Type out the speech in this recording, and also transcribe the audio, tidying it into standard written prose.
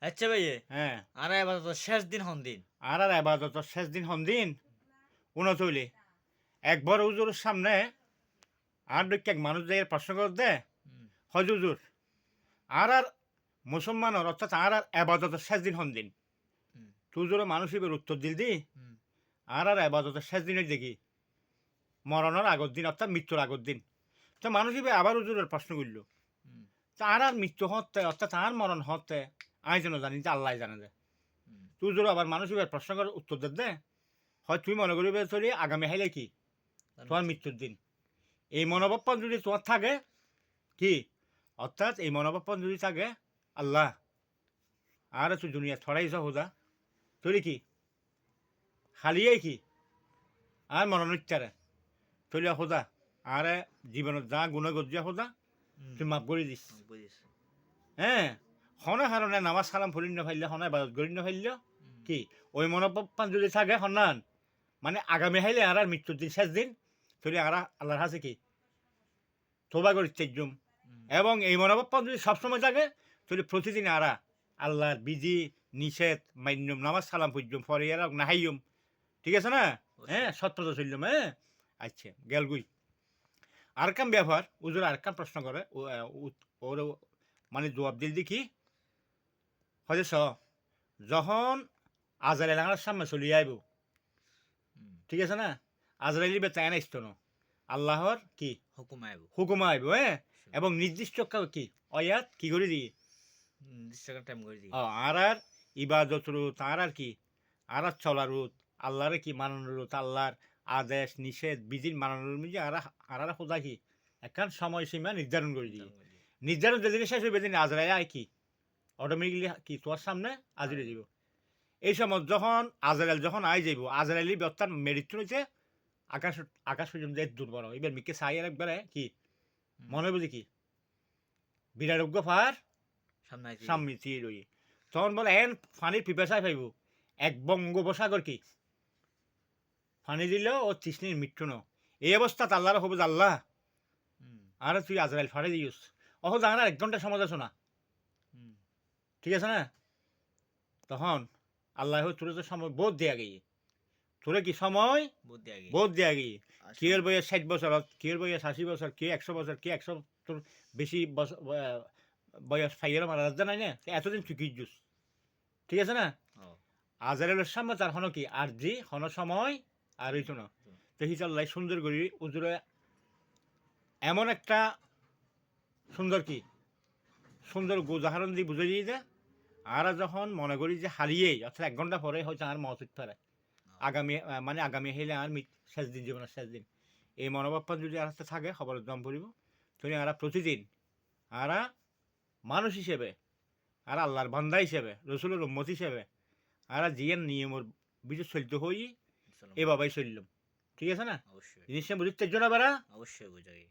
আচ্ছা ভাই হ্যাঁ আর এবার তো শেষ দিন হন দিন আর আবাদত শেষ দিন হন দিন উনতৈলি একবার হুজুরের সামনে আর এক মানুষ যে প্রশ্ন করে দে হুম, হজ হুজুর আর মুসলমানের অর্থাৎ আর আবাদতের শেষ দিন হন দিন হুম, তুজুরও মানুষ এবার উত্তর দিল দি হুম, আর আবাদতের শেষ দিনের দেখি মরণের আগের দিন অর্থাৎ মৃত্যুর আগের দিন তো মানুষ এবার আবার হুজুরের প্রশ্ন করল হুম, তার আর মৃত্যু হতে অর্থাৎ তার মরণ হতে আমি যেন জানি যে আল্লাহ জানে যে হুম, তুজুরও আবার মানুষ এবার প্রশ্ন করে উত্তর দে হয় তুই মনে করিবে চলি আগামী হাইলে কি তোমার মৃত্যুর দিন এই মনোভাবন যদি তোমার থাকে কি অর্থাৎ এই মনোভাবন যদি থাকে আল্লাহ আর তুই দুনিয়া ছড়াইছ হোদা তুই কি খালিয়াই কি আর মনোনিচ্ছারে তুই হোদা আর জীবনত যা গুণ গজ্জা হোদা হুম, তুই মাফ করে দিস বুঝিস হ্যাঁ হনে হারণে নামাজ সালাম ফুলিন নফাইলে হনে বাদত গড়ি নফাইল কি ওই মনোভাবন যদি থাকে সন্ধান মানে আগামী হাইলে আর মৃত্যুর দিন শেষ দিন তুই আর আল্লাহর হাসে কি তোবা করি তেজুম এবং এই মনোভাবন যদি সবসময় থাকে তাহলে প্রতিদিন আরা আল্লাহর বিধি নিষেধ মান্যম নামাজ সালাম পুজুম ফরে এরা নাহাইম ঠিক আছে না হ্যাঁ সৎপথ চললাম হ্যাঁ আচ্ছা গেলগুই আর কাম ব্যবহার উজুর আর কাম প্রশ্ন করে ওর মানে জবাব দিল দেখি হজে যখন আজারে লাগার সামনে চলে আইব ঠিক আছে না আজরাইলি বে তাই না ইস্তন আল্লাহর কি হুকুম আইব হুকুম আইব হ্যাঁ এবং নির্দিষ্ট কি অয়াত কি করে দিয়ে নির্দিষ্ট টাইম করে দিই আর ইবাদত রুত আর কি আর চলার রুত আল্লাহরে কি মানানোর রুত আল্লাহর আদেশ নিষেধ বিধির মানানোর মিজে আর খোদা কি একখান সময়সীমা নির্ধারণ করে দিয়ে নির্ধারণ যেদিন শেষ হইবে দিন আজরাই আয় কি অটোমেটিকলি কি তোমার সামনে আজরে দিব এই সময় যখন আজরাইল যখন আই যাইব আজরাইলি ব্যবস্থার মেরিট রয়েছে আকাশ আকাশ পর্যন্ত দুর্বল এবার মিকে চাই আর একবারে কি মনে বুঝি কি বিরারোগ্য ফার সামনে আইছি সামমিতি রই তখন বলে এন ফানির পিপাসায় পাইব এক বঙ্গোপসাগর কি ফানি দিলেও ও তৃষ্ণির মৃত্যু ন এই অবস্থা আল্লাহর হবু আল্লাহ আর তুই আজরাইল ফাড়ে দিস অহ জানা 1 ঘন্টা সমাজ আছো না ঠিক আছে না তখন আল্লাহ তোর তো সময় বোধ দেয়া গিয়ে তোরে কি সময় বুদ্ধি আগে বোধ দেয়া গিয়ে কিয়ের বইয়ে 60 বছর কিয়ের বইয়ে 80 বছর কে 100 বছর কে 100 তোর বেশি বয়স ফাইয়েরও মারা যাচ্ছে নাই না এতদিন তুই কি জুস ঠিক আছে না আজারের সামনে তার হন কি আর জি হন সময় আর হইতো না তো হিচাল্লাই সুন্দর করি উজুরে এমন একটা সুন্দর কি সুন্দর উদাহরণ দিয়ে বুঝে দিয়ে দেয় আর যখন মনে করি যে হারিয়েই অর্থাৎ 1 ঘন্টা পরে হয়তো আর মহসুদ পারে আগামী মানে আগামী হইলে আর শেষ দিন জীবনের শেষ দিন এই মনোভাবটা যদি আর থাকে খবরের দম পড়িব তুমি আর প্রতিদিন আর মানুষ হিসেবে আর আল্লাহর বান্দা হিসেবে রসুলের উম্মত হিসেবে আর জিয়ার নিয়মের বিজয় চলতে হই এভাবেই চললাম ঠিক আছে না অবশ্যই জিনিসটা বুঝতে জন্য বেড়া অবশ্যই বুঝাই